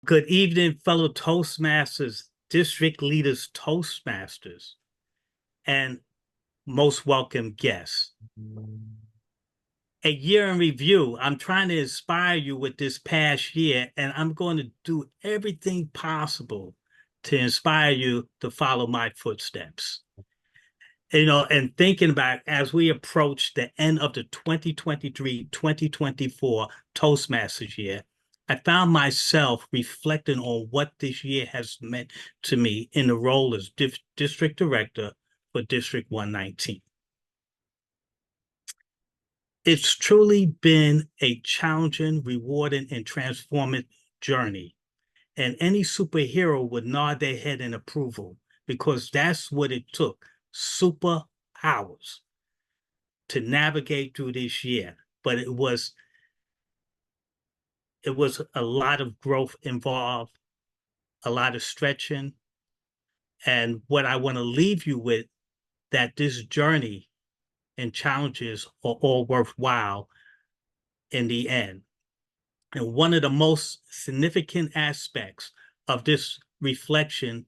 Good evening, fellow Toastmasters, district leaders, Toastmasters, and most welcome guests. A year in review. I'm trying to inspire you with this past year, and I'm going to do everything possible to inspire you to follow my footsteps. And thinking about as we approach the end of the 2023-2024 Toastmasters year, I found myself reflecting on what this year has meant to me in the role as district director for District 119. It's truly been a challenging, rewarding, and transformative journey. And any superhero would nod their head in approval because that's what it took. Superpowers to navigate through this year. But it was a lot of growth involved, a lot of stretching. And what I want to leave you with, that this journey and challenges are all worthwhile in the end. And one of the most significant aspects of this reflection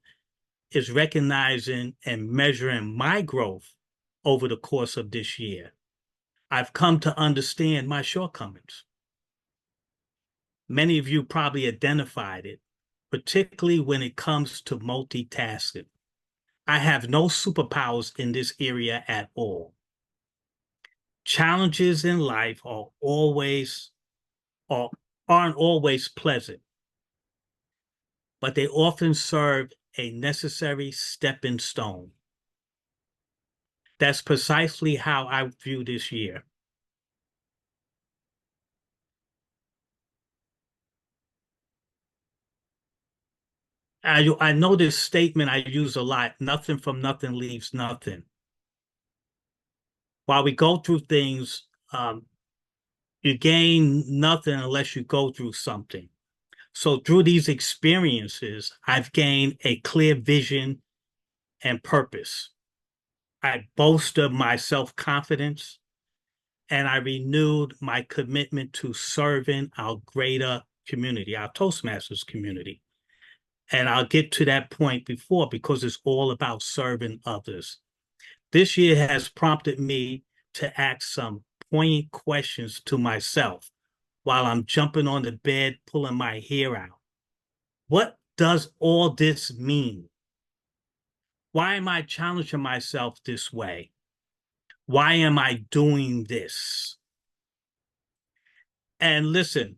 is recognizing and measuring my growth over the course of this year. I've come to understand my shortcomings. Many of you probably identified it, particularly when it comes to multitasking. I have no superpowers in this area at all. Challenges in life aren't always pleasant, but they often serve a necessary stepping stone. That's precisely how I view this year. I know this statement I use a lot: nothing from nothing leaves nothing. While we go through things, you gain nothing unless you go through something. So through these experiences, I've gained a clear vision and purpose. I bolstered my self-confidence, and I renewed my commitment to serving our greater community, our Toastmasters community. And I'll get to that point before, because it's all about serving others. This year has prompted me to ask some poignant questions to myself while I'm jumping on the bed, pulling my hair out. What does all this mean? Why am I challenging myself this way? Why am I doing this? And listen,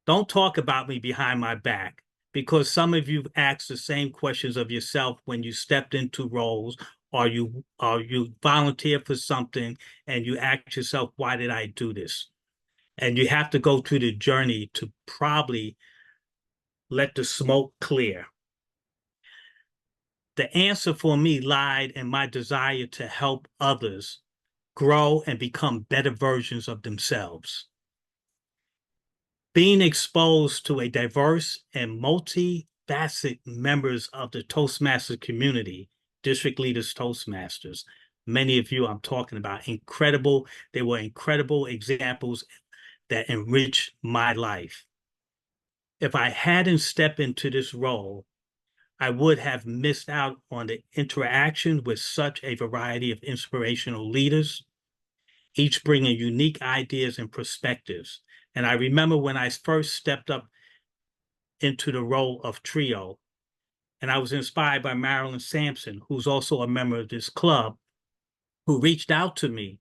don't talk about me behind my back, because some of you asked the same questions of yourself when you stepped into roles, or you volunteer for something and you ask yourself, why did I do this? And you have to go through the journey to probably let the smoke clear. The answer for me lied in my desire to help others grow and become better versions of themselves. Being exposed to a diverse and multifaceted members of the Toastmasters community, district leaders, Toastmasters, many of you I'm talking about, incredible. They were incredible examples that enriched my life. If I hadn't stepped into this role, I would have missed out on the interaction with such a variety of inspirational leaders, each bringing unique ideas and perspectives. And I remember when I first stepped up into the role of trio, and I was inspired by Marilyn Sampson, who's also a member of this club, who reached out to me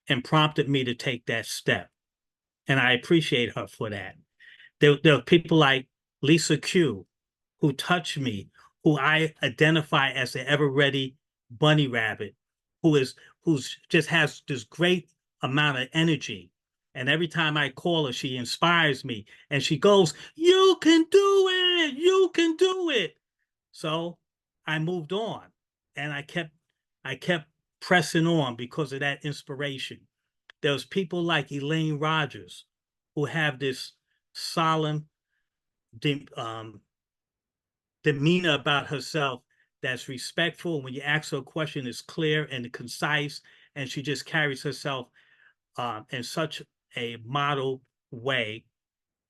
and prompted me to take that step. And I appreciate her for that. There are people like Lisa Q, who touched me, who I identify as the ever-ready bunny rabbit, who's just has this great amount of energy. And every time I call her, she inspires me. And she goes, "You can do it! You can do it!" So I moved on, and I kept pressing on because of that inspiration. There was people like Elaine Rogers, who have this solemn demeanor about herself that's respectful. When you ask her a question, it's clear and concise, and she just carries herself in such a model way,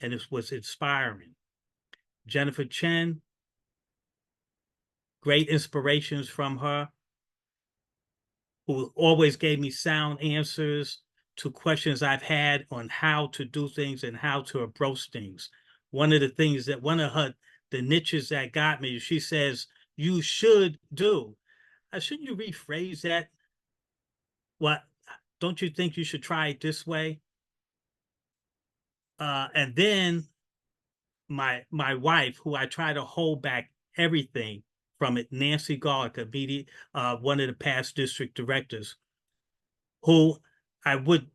and it was inspiring. Jennifer Chen, great inspirations from her, who always gave me sound answers to questions I've had on how to do things and how to approach things. One of the niches that got me, she says, you should do. Shouldn't you rephrase that? What, don't you think you should try it this way? And then my wife, who I try to hold back everything from it, Nancy Garlick, one of the past district directors, who I would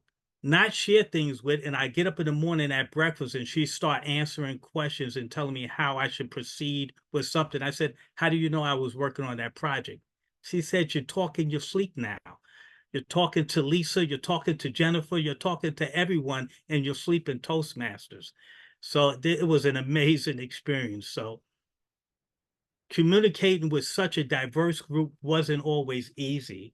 not share things with. And I get up in the morning at breakfast and she start answering questions and telling me how I should proceed with something. I said, how do you know I was working on that project? She said, you're talking your sleep now. You're talking to Lisa, you're talking to Jennifer, you're talking to everyone in your sleep in Toastmasters. So it was an amazing experience. So communicating with such a diverse group wasn't always easy,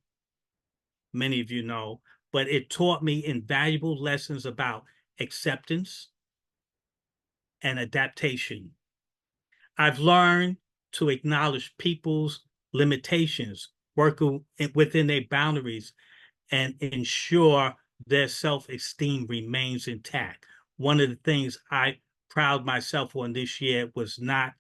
many of you know, but it taught me invaluable lessons about acceptance and adaptation. I've learned to acknowledge people's limitations, work within their boundaries, and ensure their self-esteem remains intact. One of the things I proud myself on this year was not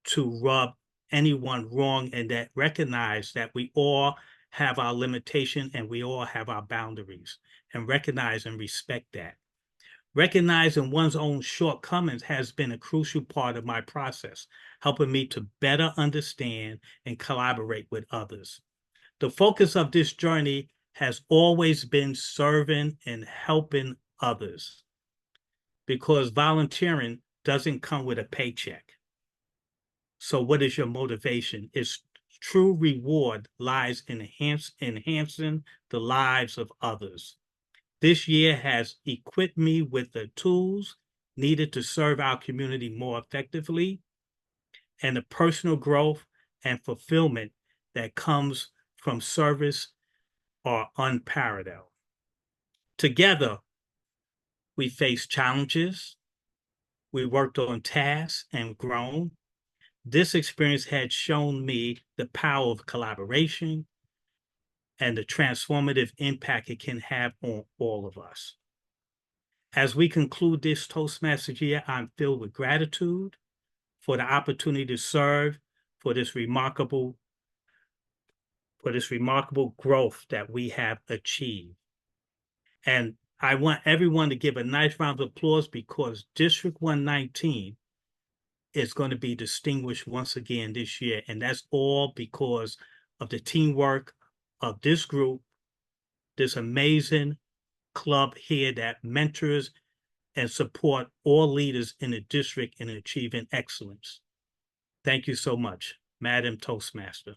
to rub anyone wrong, and that recognize that we all have our limitation and we all have our boundaries, and recognize and respect that. Recognizing one's own shortcomings has been a crucial part of my process, helping me to better understand and collaborate with others. The focus of this journey has always been serving and helping others, because volunteering doesn't come with a paycheck. So what is your motivation? Its true reward lies in enhancing the lives of others. This year has equipped me with the tools needed to serve our community more effectively, and the personal growth and fulfillment that comes from service are unparalleled. Together, we faced challenges, we worked on tasks and grown. This experience had shown me the power of collaboration and the transformative impact it can have on all of us. As we conclude this Toastmasters year, I'm filled with gratitude for the opportunity to serve, for this remarkable growth that we have achieved. And I want everyone to give a nice round of applause, because District 119 is going to be distinguished once again this year. And that's all because of the teamwork of this group, this amazing club here that mentors and support all leaders in the district in achieving excellence. Thank you so much, Madam Toastmaster.